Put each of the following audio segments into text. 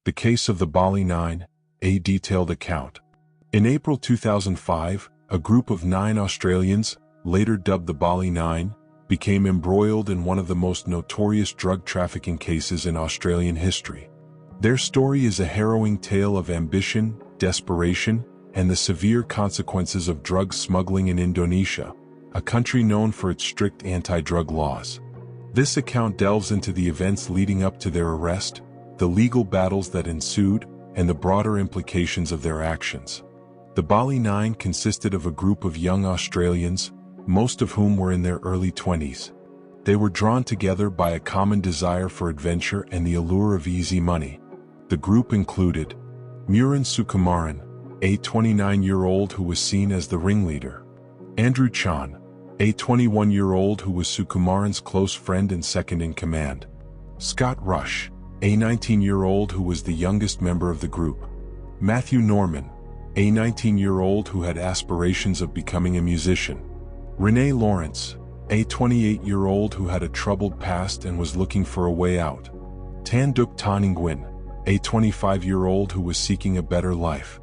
The Case of the Bali Nine, a detailed account. In April 2005, a group of 9 Australians, later dubbed the Bali Nine, became embroiled in one of the most notorious drug trafficking cases in Australian history. Their story is a harrowing tale of ambition, desperation, and the severe consequences of drug smuggling in Indonesia, a country known for its strict anti-drug laws. This account delves into the events leading up to their arrest, the legal battles that ensued, and the broader implications of their actions. The Bali Nine consisted of a group of young Australians, most of whom were in their early 20s. They were drawn together by a common desire for adventure and the allure of easy money. The group included Myuran Sukumaran, a 29-year-old who was seen as the ringleader; Andrew Chan, a 21-year-old who was Sukumaran's close friend and second in command; Scott Rush, a 19-year-old who was the youngest member of the group; Matthew Norman, a 19-year-old who had aspirations of becoming a musician; Renee Lawrence, a 28-year-old who had a troubled past and was looking for a way out; Tan Duc Taningwin, a 25-year-old who was seeking a better life;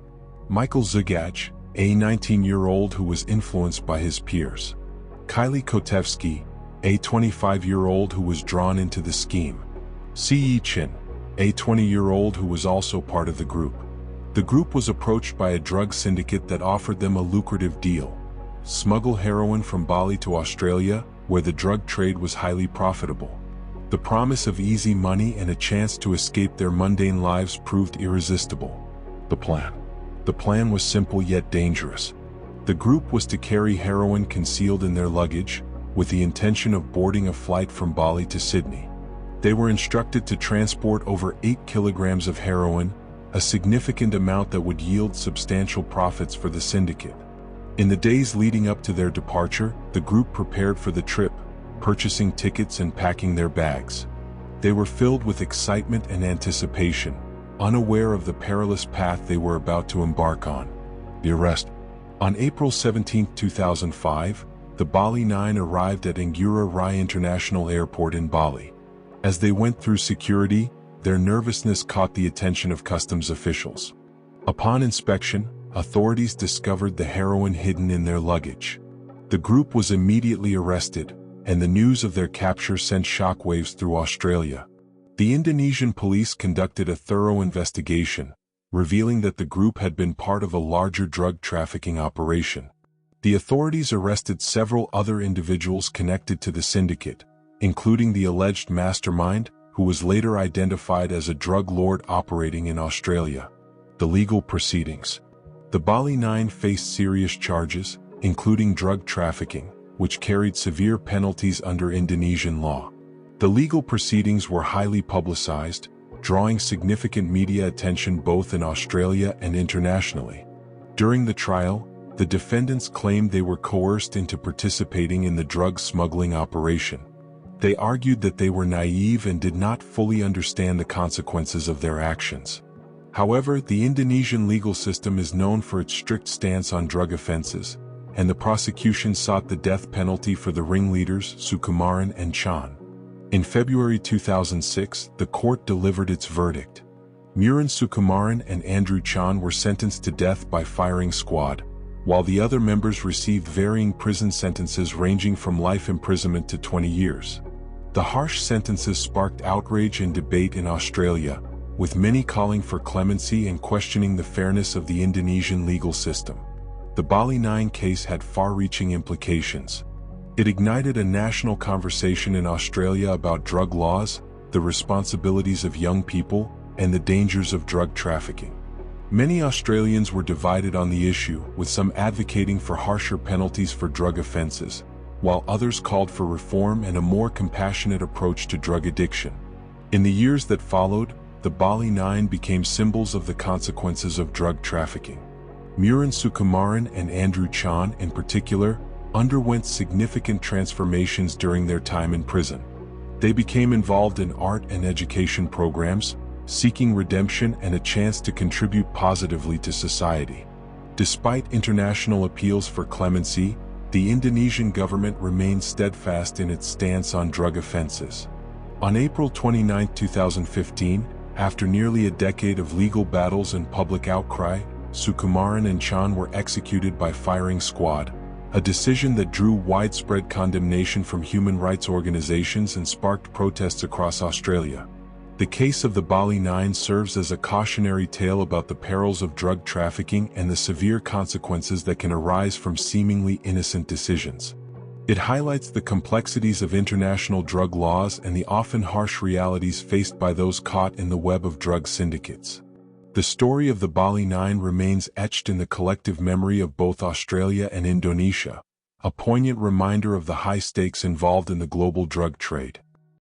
Michael Zugaj, a 19-year-old who was influenced by his peers; Kylie Kotevsky, a 25-year-old who was drawn into the scheme; C.E. Chin, a 20-year-old who was also part of the group. The group was approached by a drug syndicate that offered them a lucrative deal: smuggle heroin from Bali to Australia, where the drug trade was highly profitable. The promise of easy money and a chance to escape their mundane lives proved irresistible. The plan was simple yet dangerous. The group was to carry heroin concealed in their luggage, with the intention of boarding a flight from Bali to Sydney. They were instructed to transport over 8 kilograms of heroin, a significant amount that would yield substantial profits for the syndicate. In the days leading up to their departure, the group prepared for the trip, purchasing tickets and packing their bags. They were filled with excitement and anticipation, unaware of the perilous path they were about to embark on. The arrest. On April 17, 2005, the Bali Nine arrived at Ngurah Rai International Airport in Bali. As they went through security, their nervousness caught the attention of customs officials. Upon inspection, authorities discovered the heroin hidden in their luggage. The group was immediately arrested, and the news of their capture sent shockwaves through Australia. The Indonesian police conducted a thorough investigation, revealing that the group had been part of a larger drug trafficking operation. The authorities arrested several other individuals connected to the syndicate, including the alleged mastermind, who was later identified as a drug lord operating in Australia. The legal proceedings. The Bali Nine faced serious charges, including drug trafficking, which carried severe penalties under Indonesian law. The legal proceedings were highly publicized, drawing significant media attention both in Australia and internationally. During the trial, the defendants claimed they were coerced into participating in the drug smuggling operation. They argued that they were naive and did not fully understand the consequences of their actions. However, the Indonesian legal system is known for its strict stance on drug offenses, and the prosecution sought the death penalty for the ringleaders Sukumaran and Chan. In February 2006, the court delivered its verdict. Myuran Sukumaran and Andrew Chan were sentenced to death by firing squad, while the other members received varying prison sentences ranging from life imprisonment to 20 years. The harsh sentences sparked outrage and debate in Australia, with many calling for clemency and questioning the fairness of the Indonesian legal system. The Bali Nine case had far-reaching implications. It ignited a national conversation in Australia about drug laws, the responsibilities of young people, and the dangers of drug trafficking. Many Australians were divided on the issue, with some advocating for harsher penalties for drug offences, while others called for reform and a more compassionate approach to drug addiction. In the years that followed, the Bali Nine became symbols of the consequences of drug trafficking. Myuran Sukumaran and Andrew Chan, in particular, underwent significant transformations during their time in prison. They became involved in art and education programs, seeking redemption and a chance to contribute positively to society. Despite international appeals for clemency, the Indonesian government remained steadfast in its stance on drug offenses. On April 29, 2015, After nearly a decade of legal battles and public outcry, Sukumaran and Chan were executed by firing squad, a decision that drew widespread condemnation from human rights organizations and sparked protests across Australia. The case of the Bali Nine serves as a cautionary tale about the perils of drug trafficking and the severe consequences that can arise from seemingly innocent decisions. It highlights the complexities of international drug laws and the often harsh realities faced by those caught in the web of drug syndicates. The story of the Bali Nine remains etched in the collective memory of both Australia and Indonesia, a poignant reminder of the high stakes involved in the global drug trade.